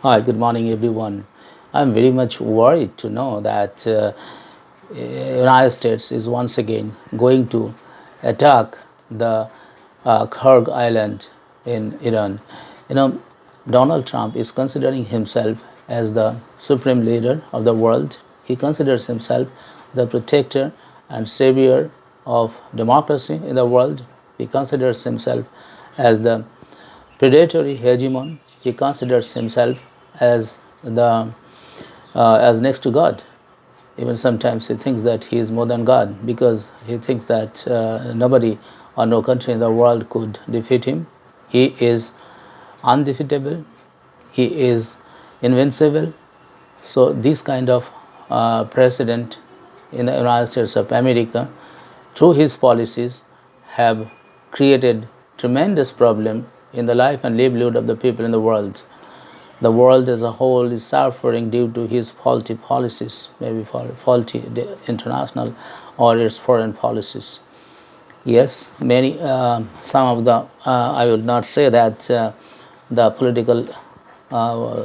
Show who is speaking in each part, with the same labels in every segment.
Speaker 1: Hi, good morning, everyone. I'm very much worried to know that United States is once again going to attack the Kharg Island in Iran. You know, Donald Trump is considering himself as the supreme leader of the world. He considers himself the protector and savior of democracy in the world. He considers himself as the predatory hegemon. He considers himself as the as next to God. Even sometimes he thinks that he is more than God because he thinks that nobody or no country in the world could defeat him. He is undefeatable. He is invincible. So this kind of president in the United States of America, through his policies, have created tremendous problem in the life and livelihood of the people in the world. The world as a whole is suffering due to his faulty policies, maybe faulty international or its foreign policies. Yes, many, some of the, I will not say that the political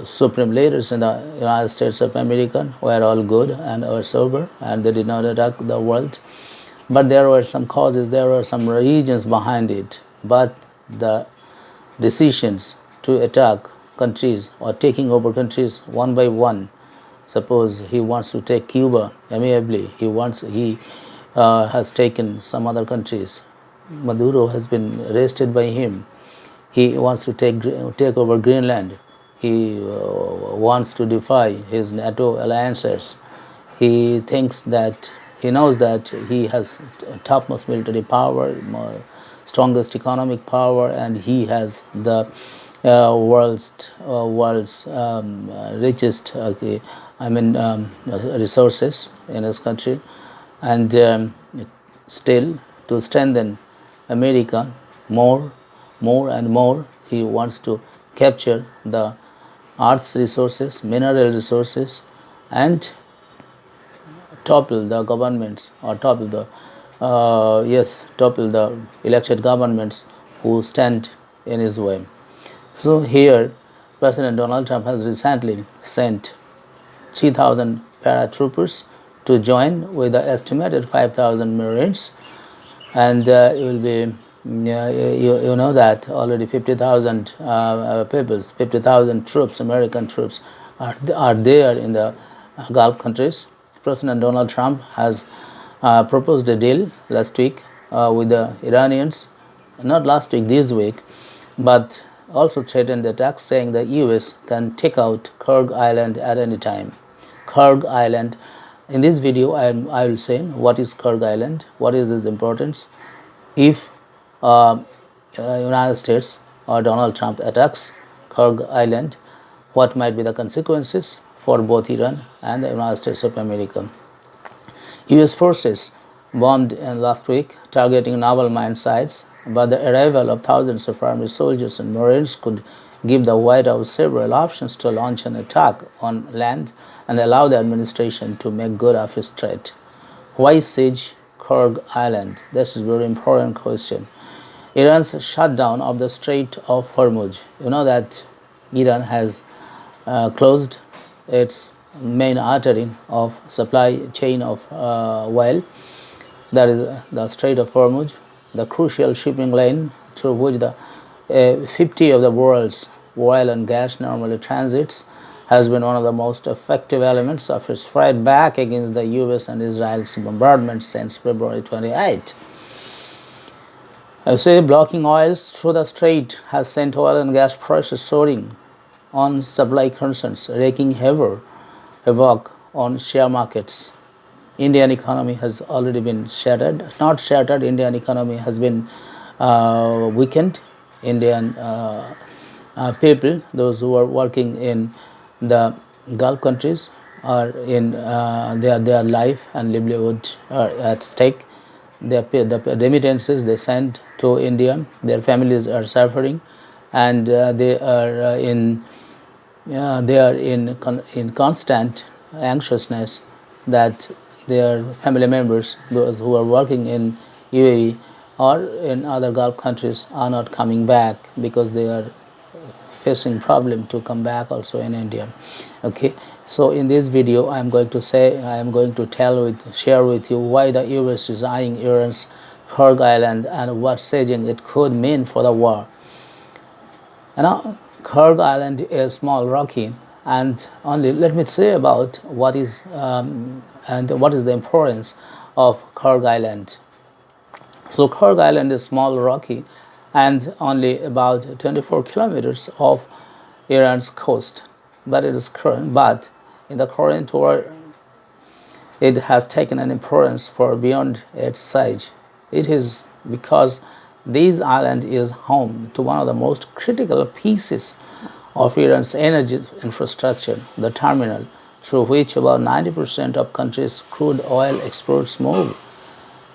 Speaker 1: supreme leaders in the United States of America were all good and were sober and they did not attack the world. But there were some causes, there were some reasons behind it. But the decisions to attack countries or taking over countries one by one. Suppose he wants to take Cuba amiably. He has taken some other countries. Maduro has been arrested by him. He wants to take over Greenland. He wants to defy his NATO alliances. He thinks that he knows that he has topmost military power, strongest economic power, and he has the world's richest resources in his country, and still to strengthen America more and more, he wants to capture the earth's resources, mineral resources, and topple the governments or topple the elected governments who stand in his way. So here, President Donald Trump has recently sent 3,000 paratroopers to join with the estimated 5,000 Marines, and it will be you know that already 50,000 people, 50,000 troops, American troops, are there in the Gulf countries. President Donald Trump has proposed a deal last week with the Iranians, not last week, this week, but also threatened attacks, saying the US can take out Kharg Island at any time. Kharg Island. In this video, I will say what is Kharg Island, what is its importance. If United States or Donald Trump attacks Kharg Island, what might be the consequences for both Iran and the United States of America. US forces bombed last week, targeting naval mine sites, but the arrival of thousands of Army soldiers and Marines could give the White House several options to launch an attack on land and allow the administration to make good of its threat. Why siege Kharg Island? This is a very important question. Iran's shutdown of the Strait of Hormuz. You know that Iran has closed its main artery of supply chain of oil, that is the Strait of Hormuz, the crucial shipping lane through which the 50 of the world's oil and gas normally transits, has been one of the most effective elements of its fight back against the US and Israel's bombardment since February 28. I say blocking oils through the strait has sent oil and gas prices soaring on supply concerns, wreaking havoc on share markets. Indian economy has already been shattered. Not shattered, Indian economy has been weakened. Indian people, those who are working in the Gulf countries, are in their life and livelihood are at stake. The remittances they send to India, their families are suffering, and they are in constant anxiousness that their family members, those who are working in UAE or in other Gulf countries, are not coming back because they are facing problem to come back also in India. Okay, so in this video I am going to share with you why the US is eyeing Iran's Kharg Island and what staging it could mean for the war. Now, Kharg Island is small, rocky, and only let me say about what is the importance of Kharg Island. So Kharg Island is small, rocky, and only about 24 kilometers off Iran's coast. But in the current war, it has taken an importance for beyond its size. It is because this island is home to one of the most critical pieces of Iran's energy infrastructure, the terminal through which about 90% of country's crude oil exports move.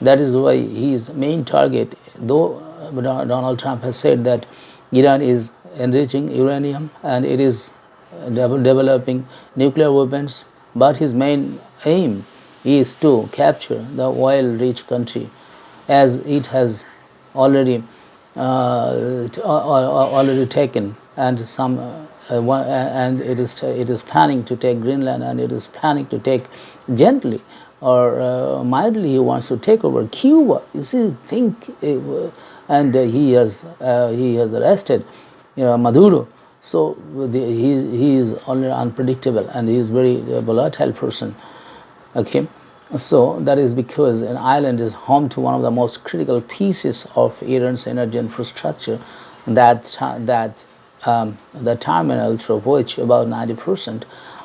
Speaker 1: That is why his main target, though Donald Trump has said that Iran is enriching uranium and it is developing nuclear weapons, but his main aim is to capture the oil-rich country, as it has already taken, and it is planning to take Greenland, and it is planning to take gently or mildly. He wants to take over Cuba. You see, and he has arrested Maduro. So he is already unpredictable, and he is very volatile person. Okay, so that is because an island is home to one of the most critical pieces of Iran's energy infrastructure, the terminal through which about 90%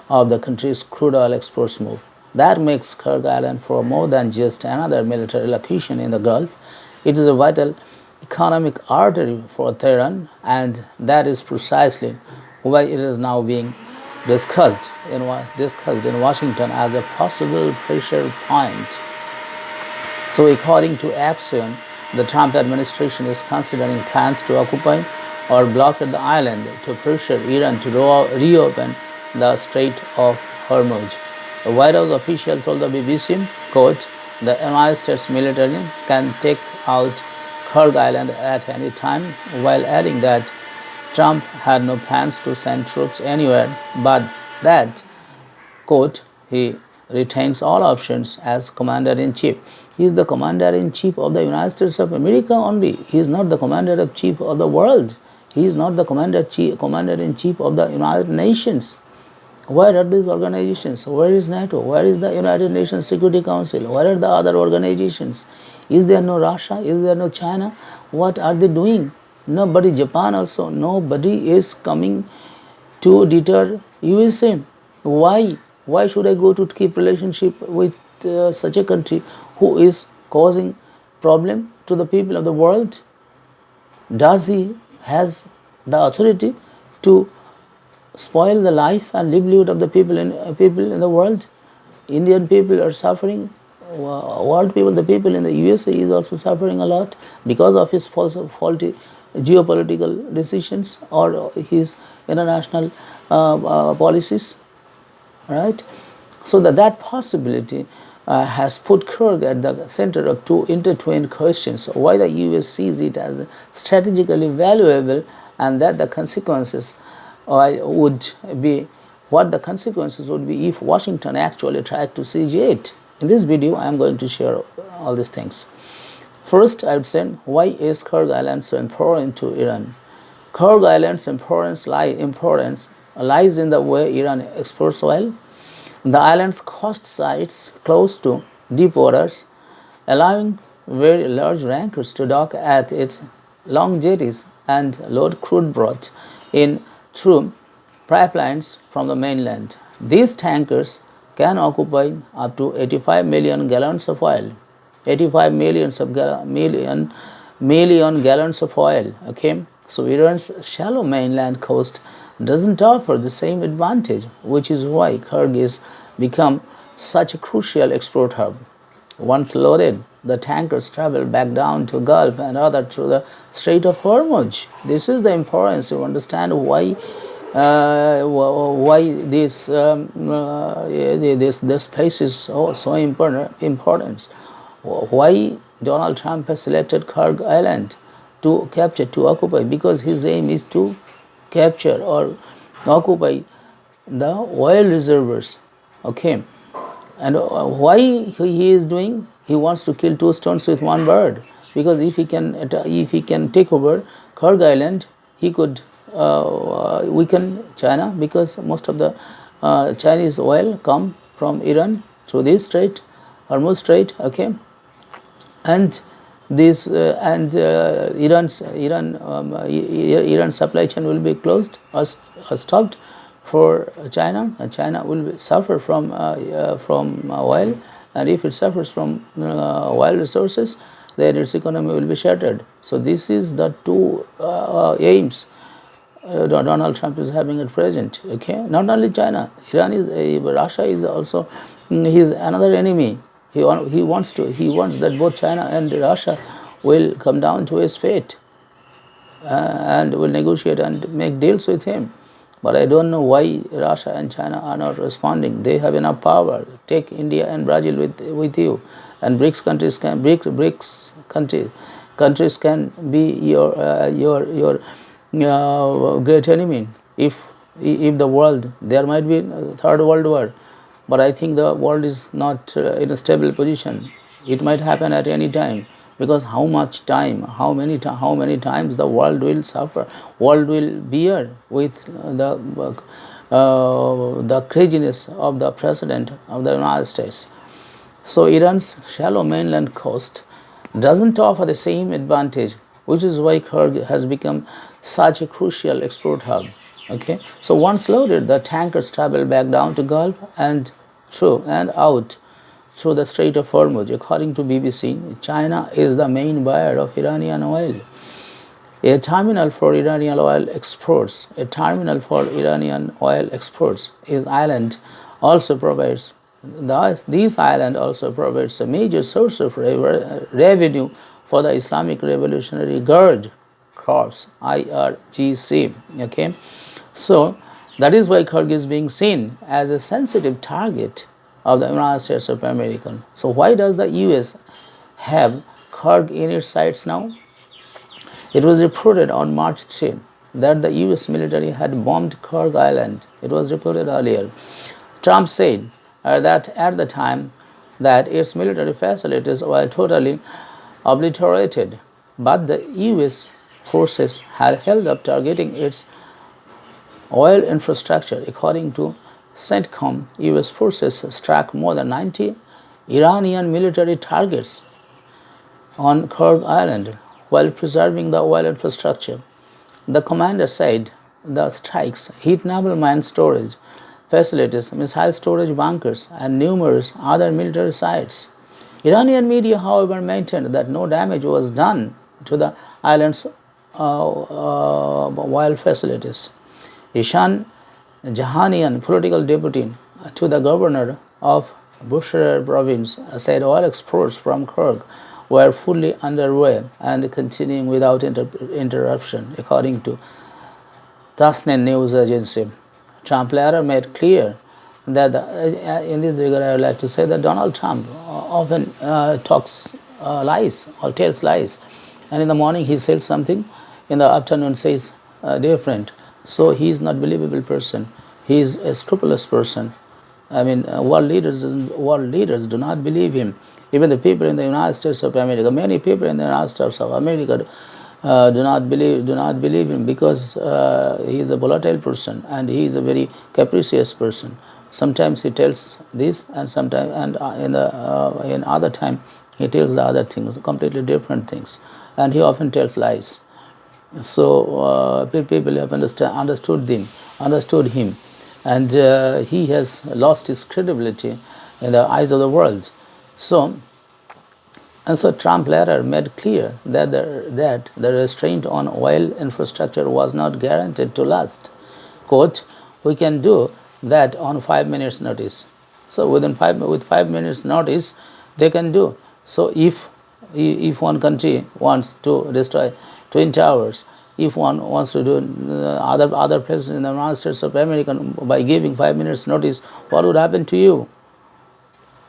Speaker 1: of the country's crude oil exports move. That makes Kharg Island for more than just another military location in the Gulf. It is a vital economic artery for Tehran, and that is precisely why it is now being discussed in Washington as a possible pressure point. So according to Axios, the Trump administration is considering plans to occupy or blockade the island to pressure Iran to reopen the Strait of Hormuz. A White House official told the BBC, quote, "The United States military can take out Kharg Island at any time," while adding that Trump had no plans to send troops anywhere, but that, quote, he retains all options as commander-in-chief. He is the commander-in-chief of the United States of America only. He is not the commander-in-chief of the world. He is not the commander-in-chief of the United Nations. Where are these organizations? Where is NATO? Where is the United Nations Security Council? Where are the other organizations? Is there no Russia? Is there no China? What are they doing? Nobody, Japan also, nobody is coming to deter USA. Why? Why should I go to keep relationship with such a country who is causing problem to the people of the world? Does he has the authority to spoil the life and livelihood of the people in the world? Indian people are suffering. World people, the people in the USA is also suffering a lot because of his faulty geopolitical decisions or his international policies, right? So that possibility has put Kharg at the center of two intertwined questions: why the US sees it as strategically valuable, and that the consequences would be if Washington actually tried to siege it. In this video, I am going to share all these things. First, I would say, why is Kharg Island so important to Iran? Kharg Island's importance lies in the way Iran exports oil. The island's coast sites close to deep waters, allowing very large tankers to dock at its long jetties and load crude brought in through pipelines from the mainland. These tankers can occupy up to 85 million gallons of oil. 85 million gallons of oil. Okay, so Iran's shallow mainland coast doesn't offer the same advantage, which is why Kharg is become such a crucial export hub. Once loaded, the tankers travel back down to Gulf and other through the Strait of Hormuz. This is the importance to understand why this place is so important. Why Donald Trump has selected Kharg Island to capture, to occupy, because his aim is to capture or occupy the oil reservoirs. Okay, and why he is doing? He wants to kill two stones with one bird, because if he can take over Kharg Island, he could weaken China, because most of the Chinese oil come from Iran through this strait, Hormuz Strait. Okay, and this Iran supply chain will be closed or stopped for China, and China will suffer from oil, and if it suffers from oil resources, then its economy will be shattered. So this is the two aims Donald Trump is having at present. Okay, not only China, Russia is also he's another enemy. He wants that both China and Russia will come down to his fate and will negotiate and make deals with him. But I don't know why Russia and China are not responding. They have enough power. Take India and Brazil with you, and BRICS countries can be your great enemy. If the world, there might be a third world war, but I think the world is not in a stable position. It might happen at any time, because how much time, how many times the world will suffer, world will bear with the craziness of the president of the United States. So Iran's shallow mainland coast doesn't offer the same advantage, which is why Kharg has become such a crucial export hub. Okay, so once loaded, the tankers travel back down to Gulf and through and out through the Strait of Hormuz. According to BBC, China is the main buyer of Iranian oil. A terminal for Iranian oil exports. Is island also provides. This island also provides a major source of revenue for the Islamic Revolutionary Guard Corps, IRGC. Okay, so that is why Kharg is being seen as a sensitive target of the United States of America. So why does the US have Kharg in its sights now? It was reported on March 3 that the US military had bombed Kharg Island. It was reported earlier. Trump said that at the time that its military facilities were totally obliterated, but the US forces had held up targeting its oil infrastructure. According to CENTCOM, US forces struck more than 90 Iranian military targets on Kharg Island while preserving the oil infrastructure. The commander said the strikes hit naval mine storage facilities, missile storage bunkers, and numerous other military sites. Iranian media, however, maintained that no damage was done to the island's oil facilities. Ishan Jahanian, political deputy to the governor of Bushehr province, said oil exports from Kharg were fully underway and continuing without interruption, according to Tasnim news agency. Trump later made clear that in this regard, I would like to say that Donald Trump often talks lies or tells lies, and in the morning he says something, in the afternoon says different. So he is not a believable person. He is a scrupulous person. I mean, world leaders do not believe him. Even the people in the United States of America, many people in the United States of America do not believe him, because he is a volatile person and he is a very capricious person. Sometimes he tells this, and sometimes in other time he tells the other things, completely different things, and he often tells lies. So people have understood him, and he has lost his credibility in the eyes of the world. So Trump later made clear that the restraint on oil infrastructure was not guaranteed to last. Quote, "We can do that on 5 minutes notice." So with 5 minutes notice, they can do. So if one country wants to destroy Twin Towers, if one wants to do other places in the United States of America by giving 5 minutes notice, what would happen to you?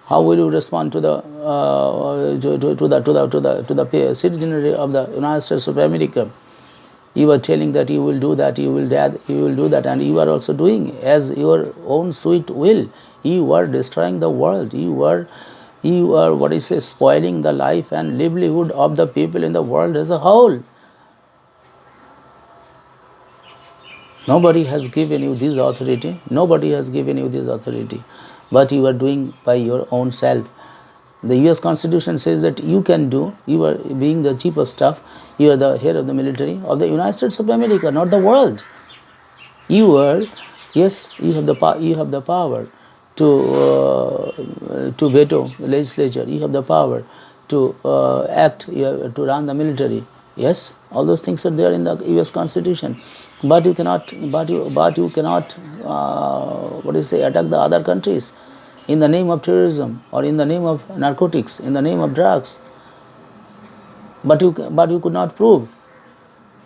Speaker 1: How will you respond to the citizenry of the United States of America? You are telling that you will do that, you will do that, and you are also doing as your own sweet will. You are destroying the world. You are what is say, spoiling the life and livelihood of the people in the world as a whole. Nobody has given you this authority. Nobody has given you this authority, but you are doing by your own self. The US Constitution says that you can do, you are being the chief of staff, you are the head of the military of the United States of America, not the world. You are, yes, you have the power to veto the legislature. You have the power to act, to run the military. Yes, all those things are there in the US Constitution, but you cannot, you cannot, what do you say, attack the other countries in the name of terrorism or in the name of narcotics, in the name of drugs. But you could not prove.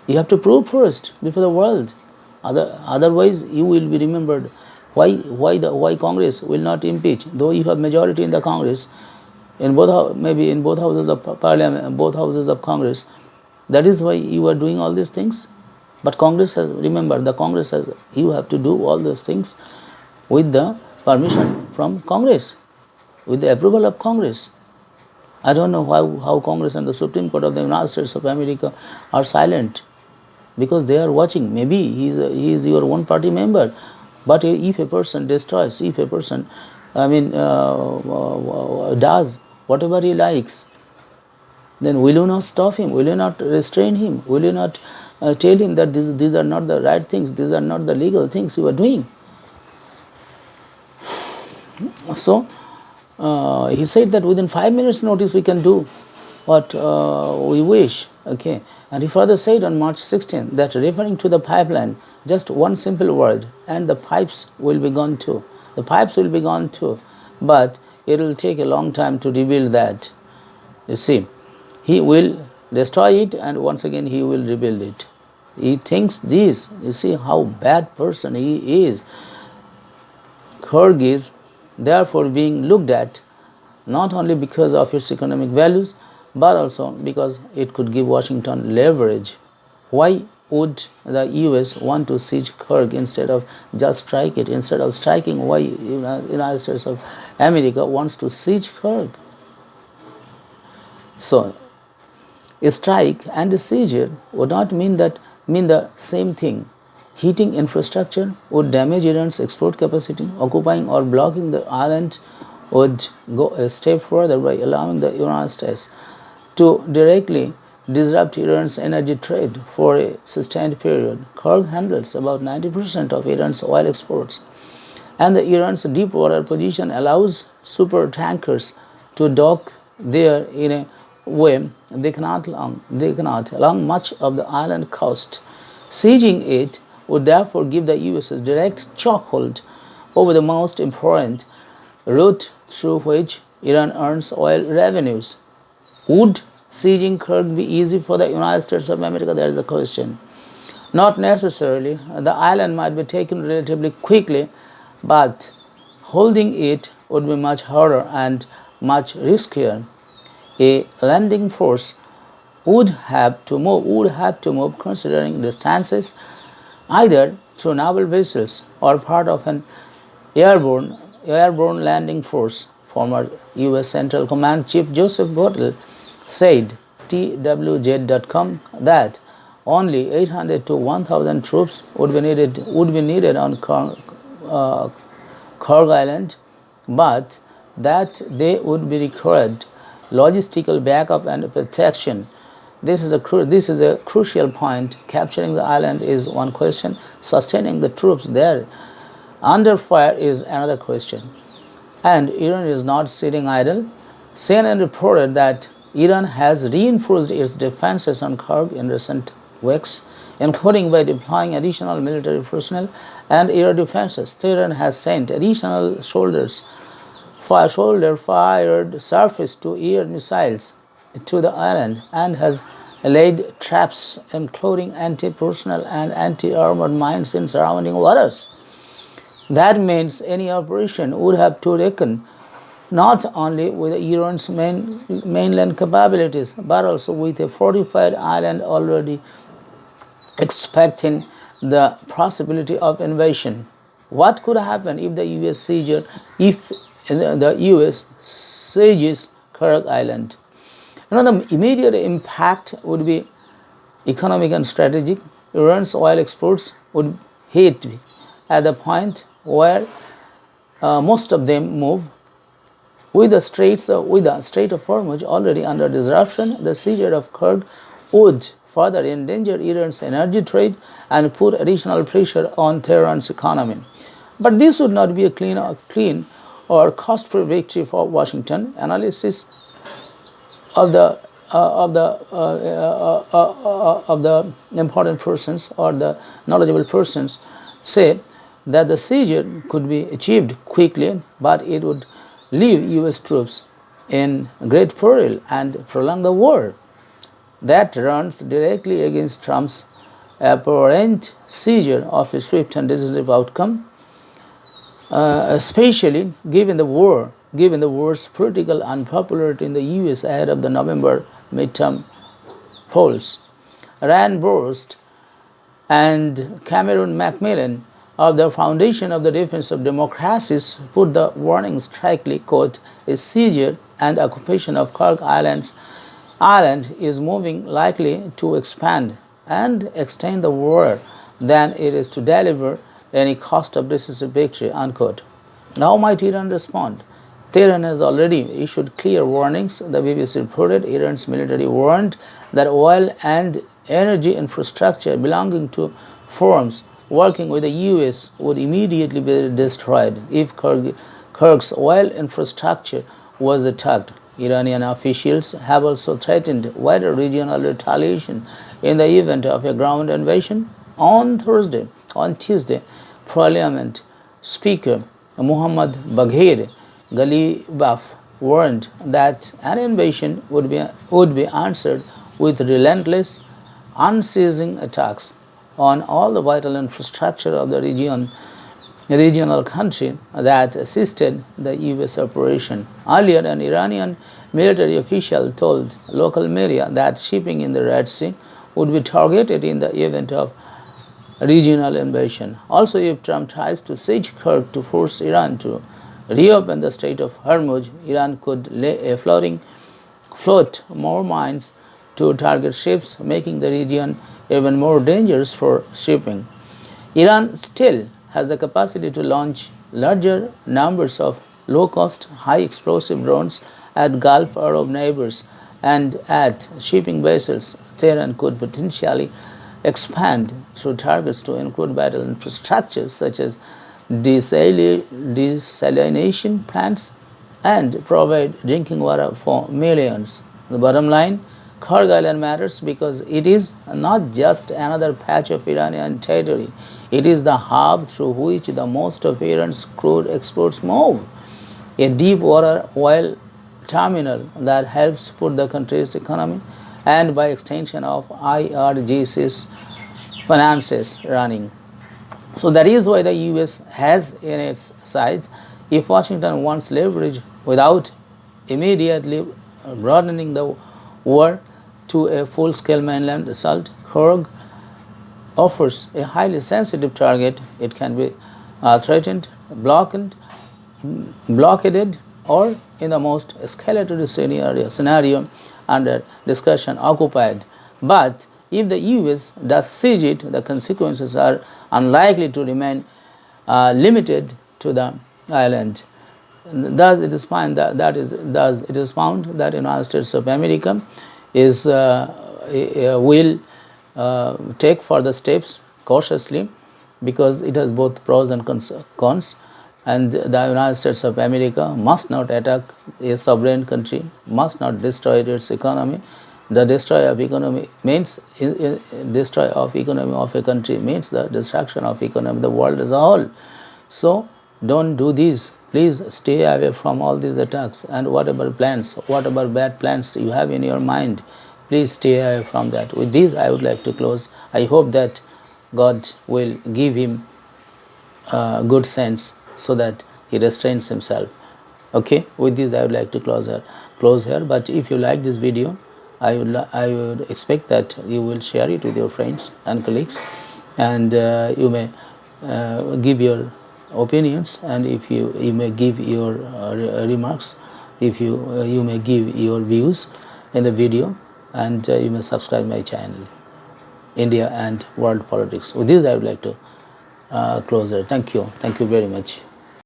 Speaker 1: You have to prove first before the world. Otherwise, you will be remembered. Why Congress will not impeach, though you have majority in the Congress, in both houses of Parliament, both houses of Congress. That is why you are doing all these things. But Congress has, remember, the Congress has, you have to do all those things with the permission from Congress, with the approval of Congress. I don't know how Congress and the Supreme Court of the United States of America are silent, because they are watching. Maybe he is your one party member, but if a person destroys, if a person, does whatever he likes, then will you not stop him? Will you not restrain him? Will you not tell him that these are not the right things, these are not the legal things you are doing? So he said that within 5 minutes notice we can do what we wish. Okay, and he further said on March 16 that referring to the pipeline, just one simple word, and the pipes will be gone too. The pipes will be gone too, but it will take a long time to rebuild that. You see, he will destroy it and once again he will rebuild it. He thinks this. You see how bad person he is. Kharg is therefore being looked at not only because of its economic values, but also because it could give Washington leverage. Why would the US want to siege Kharg instead of just strike it? Instead of striking, why United States of America wants to siege Kharg? So, a strike and a seizure would not mean the same thing. Heating infrastructure would damage Iran's export capacity. Occupying or blocking the island would go a step further by allowing the United States to directly disrupt Iran's energy trade for a sustained period. Kharg handles about 90% of Iran's oil exports, and Iran's deep water position allows super tankers to dock there in a way they cannot along much of the island coast. Sieging it would therefore give the US a direct chokehold over the most important route through which Iran earns oil revenues. Would sieging Kharg be easy for the United States of America? There is a question. Not necessarily. The island might be taken relatively quickly, but holding it would be much harder and much riskier. A landing force would have to move considering distances, either through naval vessels or part of an airborne landing force. Former U.S. Central Command Chief Joseph Votel said TWZ.com that only 800 to 1,000 troops would be needed on Kharg Island, but that they would be required logistical backup and protection. This is a crucial point. Capturing the island is one question. Sustaining the troops there under fire is another question. And Iran is not sitting idle. CNN reported that Iran has reinforced its defenses on Kharg in recent weeks, including by deploying additional military personnel and air defenses. Tehran has sent additional shoulder-fired surface-to-air missiles to the island and has laid traps including anti-personnel and anti-armored mines in surrounding waters. That means any operation would have to reckon not only with Iran's mainland capabilities, but also with a fortified island already expecting the possibility of invasion. What could happen if the US sieges, if the US sieges Kharg Island? The immediate impact would be economic and strategic. Iran's oil exports would hit at the point where most of them move. With the Strait of Hormuz already under disruption, the seizure of Kharg would further endanger Iran's energy trade and put additional pressure on Tehran's economy. But this would not be a clean or cost-free victory for Washington. Analysis of the important persons or the knowledgeable persons say that the seizure could be achieved quickly, but it would leave US troops in great peril and prolong the war. That runs directly against Trump's apparent seizure of a swift and decisive outcome, especially given the war's political unpopularity in the US ahead of the November midterm polls. Rand Burst and Cameron Macmillan of the Foundation of the Defense of Democracies put the warning strikingly, quote, "A seizure and occupation of Kharg Island is moving likely to expand and extend the war than it is to deliver any cost of decisive victory," unquote. How might Iran respond? Tehran has already issued clear warnings. The BBC reported Iran's military warned that oil and energy infrastructure belonging to firms working with the US would immediately be destroyed if Kharg's oil infrastructure was attacked. Iranian officials have also threatened wider regional retaliation in the event of a ground invasion. On Tuesday, Parliament Speaker Muhammad Baghir Ghalibaf warned that an invasion would be answered with relentless, unceasing attacks on all the vital infrastructure of the regional country that assisted the US operation. Earlier, an Iranian military official told local media that shipping in the Red Sea would be targeted in the event of regional invasion. Also, if Trump tries to siege Kharg to force Iran to reopen the Strait of Hormuz, Iran could float more mines to target ships, making the region even more dangerous for shipping. Iran still has the capacity to launch larger numbers of low-cost, high-explosive drones at Gulf Arab neighbors and at shipping vessels. Tehran could potentially expand through targets to include vital infrastructures such as desalination plants and provide drinking water for millions. The bottom line, Kharg Island matters because it is not just another patch of Iranian territory. It is the hub through which the most of Iran's crude exports move, a deep water oil terminal that helps put the country's economy and by extension of IRGC's finances running. So that is why the US has in its sights, if Washington wants leverage without immediately broadening the war to a full-scale mainland assault, Kharg offers a highly sensitive target. It can be threatened, blockaded, or in the most escalatory scenario under discussion, occupied. But if the US does siege it, the consequences are unlikely to remain limited to the island. Thus, it is found that the United States of America will take further steps cautiously because it has both pros and cons. And the United States of America must not attack a sovereign country, must not destroy its economy. The destroy of economy means destroy of economy of a country means the destruction of economy of the world as a whole. So don't do this. Please stay away from all these attacks and whatever bad plans you have in your mind, please stay away from that. With this, I would like to close. I hope that God will give him good sense so that he restrains himself. Okay, with this I would like to close here. But if you like this video, I would expect that you will share it with your friends and colleagues, and you may give your opinions, and if you may give your remarks, if you may give your views in the video, and you may subscribe my channel, India and World Politics. With this, I would like to close it. Thank you very much.